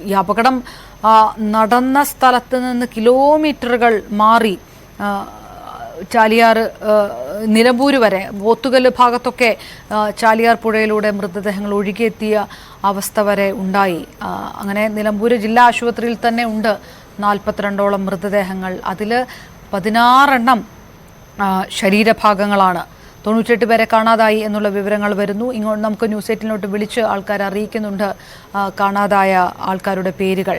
ഈ അപകടം നടന്ന സ്ഥലത്ത് നിന്ന് കിലോമീറ്ററുകൾ മാറി ചാലിയാർ നിലമ്പൂർ വരെ പോത്തുകല്ല് ഭാഗത്തൊക്കെ ചാലിയാർ പുഴയിലൂടെ മൃതദേഹങ്ങൾ ഒഴുകിയെത്തിയ അവസ്ഥ വരെ ഉണ്ടായി. അങ്ങനെ നിലമ്പൂർ ജില്ലാ ആശുപത്രിയിൽ തന്നെ ഉണ്ട് 42ഓളം മൃതദേഹങ്ങൾ. അതിൽ 16 ശരീരഭാഗങ്ങളാണ്. 98 പേരെ കാണാതായി എന്നുള്ള വിവരങ്ങൾ വരുന്നു. ഇങ്ങോട്ട് നമുക്ക് ന്യൂസ് 8 വിളിച്ച് ആൾക്കാർ അറിയിക്കുന്നുണ്ട് കാണാതായ ആൾക്കാരുടെ പേരുകൾ.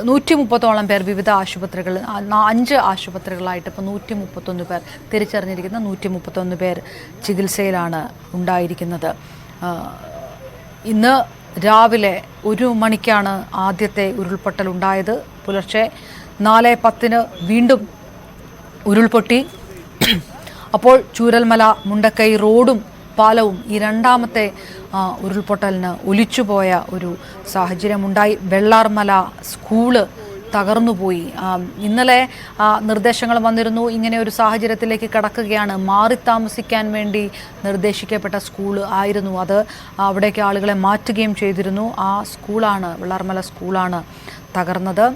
130ഓളം പേർ വിവിധ ആശുപത്രികളിൽ 5 ആശുപത്രികളായിട്ട് ഇപ്പോൾ 131 പേർ തിരിച്ചറിഞ്ഞിരിക്കുന്ന 131 പേർ ചികിത്സയിലാണ് ഉണ്ടായിരിക്കുന്നത്. ഇന്ന് രാവിലെ 1 മണിക്കാണ് ആദ്യത്തെ ഉരുൾപൊട്ടൽ ഉണ്ടായത്. പുലർച്ചെ 4:10 വീണ്ടും ഉരുൾപൊട്ടി. അപ്പോൾ ചൂരൽമല മുണ്ടക്കൈ റോഡും പാലവും ഈ രണ്ടാമത്തെ ഉരുൾപൊട്ടലിന് ഒലിച്ചുപോയ ഒരു സാഹചര്യമുണ്ടായി. വെള്ളാർമല സ്കൂള് തകർന്നുപോയി. ഇന്നലെ നിർദ്ദേശങ്ങൾ വന്നിരുന്നു, ഇങ്ങനെ ഒരു സാഹചര്യത്തിലേക്ക് കടക്കുകയാണ്, മാറി താമസിക്കാൻ വേണ്ടി നിർദ്ദേശിക്കപ്പെട്ട സ്കൂൾ ആയിരുന്നു അത്. അവിടേക്ക് ആളുകളെ മാറ്റുകയും ചെയ്തിരുന്നു. ആ സ്കൂളാണ്, വെള്ളാർമല സ്കൂളാണ് തകർന്നത്.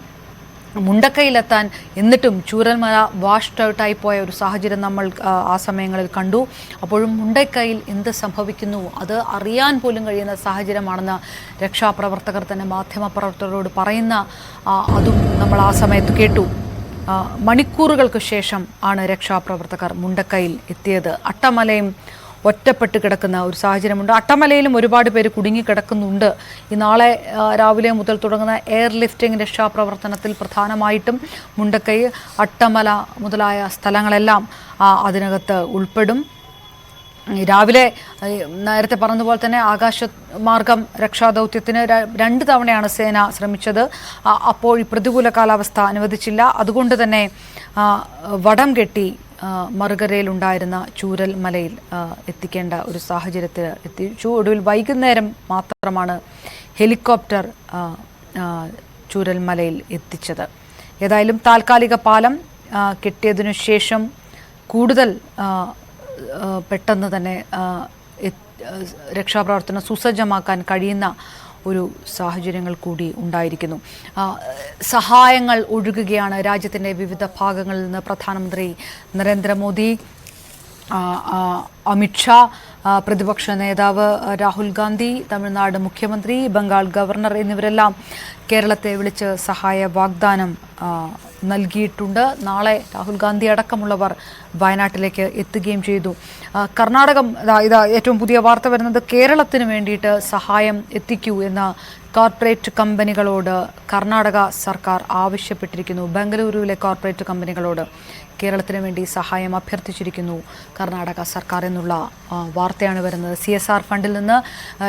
മുണ്ടക്കൈയിലെത്താൻ എന്നിട്ടും ചൂരൽമല വാഷ്ഡ് ഔട്ടായി പോയ ഒരു സാഹചര്യം നമ്മൾ ആ സമയങ്ങളിൽ കണ്ടു. അപ്പോഴും മുണ്ടക്കൈയിൽ എന്ത് സംഭവിക്കുന്നു അത് അറിയാൻ പോലും കഴിയുന്ന സാഹചര്യമാണെന്ന് രക്ഷാപ്രവർത്തകർ തന്നെ മാധ്യമപ്രവർത്തകരോട് പറയുന്ന അതും നമ്മൾ ആ സമയത്ത് കേട്ടു. മണിക്കൂറുകൾക്ക് ശേഷം ആണ് രക്ഷാപ്രവർത്തകർ മുണ്ടക്കൈയിൽ എത്തിയത്. അട്ടമലയും ഒറ്റപ്പെട്ട് കിടക്കുന്ന ഒരു സാഹചര്യമുണ്ട്. അട്ടമലയിലും ഒരുപാട് പേര് കുടുങ്ങിക്കിടക്കുന്നുണ്ട്. ഈ നാളെ രാവിലെ മുതൽ തുടങ്ങുന്ന എയർ ലിഫ്റ്റിംഗ് രക്ഷാപ്രവർത്തനത്തിൽ പ്രധാനമായിട്ടും മുണ്ടക്കൈ, അട്ടമല മുതലായ സ്ഥലങ്ങളെല്ലാം അതിനകത്ത് ഉൾപ്പെടും. രാവിലെ നേരത്തെ പറഞ്ഞതുപോലെ തന്നെ ആകാശമാർഗം രക്ഷാദൗത്യത്തിന് 2 തവണയാണ് സേന ശ്രമിച്ചത്. അപ്പോൾ ഈ പ്രതികൂല കാലാവസ്ഥ അനുവദിച്ചില്ല. അതുകൊണ്ട് തന്നെ വടം കെട്ടി മറുകരയിലുണ്ടായിരുന്ന ചൂരൽമലയിൽ എത്തിക്കേണ്ട ഒരു സാഹചര്യത്തിൽ എത്തിച്ചു. ഒടുവിൽ വൈകുന്നേരം മാത്രമാണ് ഹെലികോപ്റ്റർ ചൂരൽമലയിൽ എത്തിച്ചത്. ഏതായാലും താൽക്കാലിക പാലം കെട്ടിയതിനു ശേഷം കൂടുതൽ പെട്ടെന്ന് തന്നെ രക്ഷാപ്രവർത്തനം സുസജ്ജമാക്കാൻ കഴിയുന്ന ഒരു സാഹചര്യങ്ങൾ കൂടി ഉണ്ടായിരിക്കുന്നു. സഹായങ്ങൾ ഒഴുകുകയാണ് രാജ്യത്തിൻ്റെ വിവിധ ഭാഗങ്ങളിൽ നിന്ന്. പ്രധാനമന്ത്രി നരേന്ദ്രമോദി, അമിത്ഷാ, പ്രതിപക്ഷ നേതാവ് രാഹുൽ ഗാന്ധി, തമിഴ്നാട് മുഖ്യമന്ത്രി, ബംഗാൾ ഗവർണർ എന്നിവരെല്ലാം കേരളത്തെ വിളിച്ച് സഹായ വാഗ്ദാനം നൽകിയിട്ടുണ്ട്. നാളെ രാഹുൽ ഗാന്ധി അടക്കമുള്ളവർ വയനാട്ടിലേക്ക് എത്തുകയും ചെയ്തു. കർണാടകം ഇതാ ഏറ്റവും പുതിയ വാർത്ത വരുന്നത്, കേരളത്തിന് വേണ്ടിയിട്ട് സഹായം എത്തിക്കൂ എന്ന് കോർപ്പറേറ്റ് കമ്പനികളോട് കർണാടക സർക്കാർ ആവശ്യപ്പെട്ടിരിക്കുന്നു. ബംഗളൂരുവിലെ കോർപ്പറേറ്റ് കമ്പനികളോട് കേരളത്തിന് വേണ്ടി സഹായം അഭ്യർത്ഥിച്ചിരിക്കുന്നു കർണാടക സർക്കാർ എന്നുള്ള വാർത്തയാണ് വരുന്നത്. CSR ഫണ്ടിൽ നിന്ന്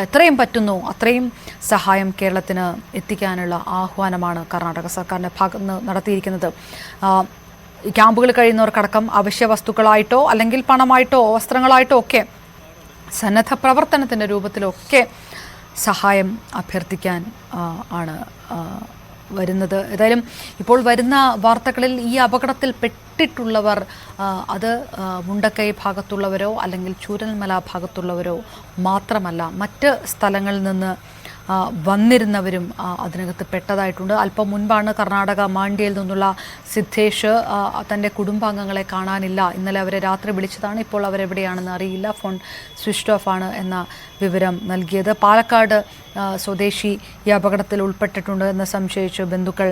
എത്രയും പറ്റുന്നു അത്രയും സഹായം കേരളത്തിന് എത്തിക്കാനുള്ള ആഹ്വാനമാണ് കർണാടക സർക്കാരിൻ്റെ ഭാഗത്ത് നിന്ന് നടത്തിയിരിക്കുന്നത്. ക്യാമ്പുകളിൽ കഴിയുന്നവർക്കടക്കം അവശ്യ വസ്തുക്കളായിട്ടോ അല്ലെങ്കിൽ പണമായിട്ടോ വസ്ത്രങ്ങളായിട്ടോ ഒക്കെ സന്നദ്ധ പ്രവർത്തനത്തിൻ്റെ രൂപത്തിലൊക്കെ സഹായം അഭ്യർത്ഥിക്കാൻ ആണ് വരുന്നത്. ഏതായാലും ഇപ്പോൾ വരുന്ന വാർത്തകളിൽ ഈ അപകടത്തിൽ പെട്ടിട്ടുള്ളവർ അത് മുണ്ടക്കൈ ഭാഗത്തുള്ളവരോ അല്ലെങ്കിൽ ചൂരൽമല ഭാഗത്തുള്ളവരോ മാത്രമല്ല, മറ്റ് സ്ഥലങ്ങളിൽ നിന്ന് വന്നിരുന്നവരും അതിനകത്ത് പെട്ടതായിട്ടുണ്ട്. അല്പം മുൻപാണ് കർണാടക മാണ്ഡ്യയിൽ നിന്നുള്ള സിദ്ധേഷ് തൻ്റെ കുടുംബാംഗങ്ങളെ കാണാനില്ല, ഇന്നലെ അവരെ രാത്രി വിളിച്ചതാണ്, ഇപ്പോൾ അവരെവിടെയാണെന്ന് അറിയില്ല, ഫോൺ സ്വിച്ച് ഓഫ് ആണ് എന്ന വിവരം നൽകിയത്. പാലക്കാട് സ്വദേശി ഈ അപകടത്തിൽ ഉൾപ്പെട്ടിട്ടുണ്ട് എന്ന് സംശയിച്ച് ബന്ധുക്കൾ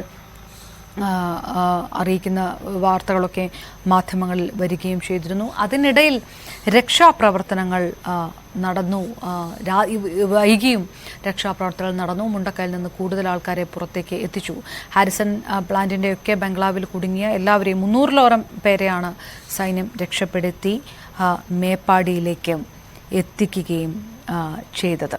അറിയിക്കുന്ന വാർത്തകളൊക്കെ മാധ്യമങ്ങളിൽ വരികയും ചെയ്തിരുന്നു. അതിനിടയിൽ രക്ഷാപ്രവർത്തനങ്ങൾ നടന്നു, വൈകിയും രക്ഷാപ്രവർത്തനങ്ങൾ നടന്നു. മുണ്ടക്കൈയിൽ നിന്ന് കൂടുതൽ ആൾക്കാരെ പുറത്തേക്ക് എത്തിച്ചു. ഹാരിസൺ പ്ലാന്റിൻ്റെയൊക്കെ ബംഗ്ലാവിൽ കുടുങ്ങിയ എല്ലാവരെയും 300ഓളം പേരെയാണ് സൈന്യം രക്ഷപ്പെടുത്തി മേപ്പാടിയിലേക്ക് എത്തിക്കുകയും ചെയ്തത്.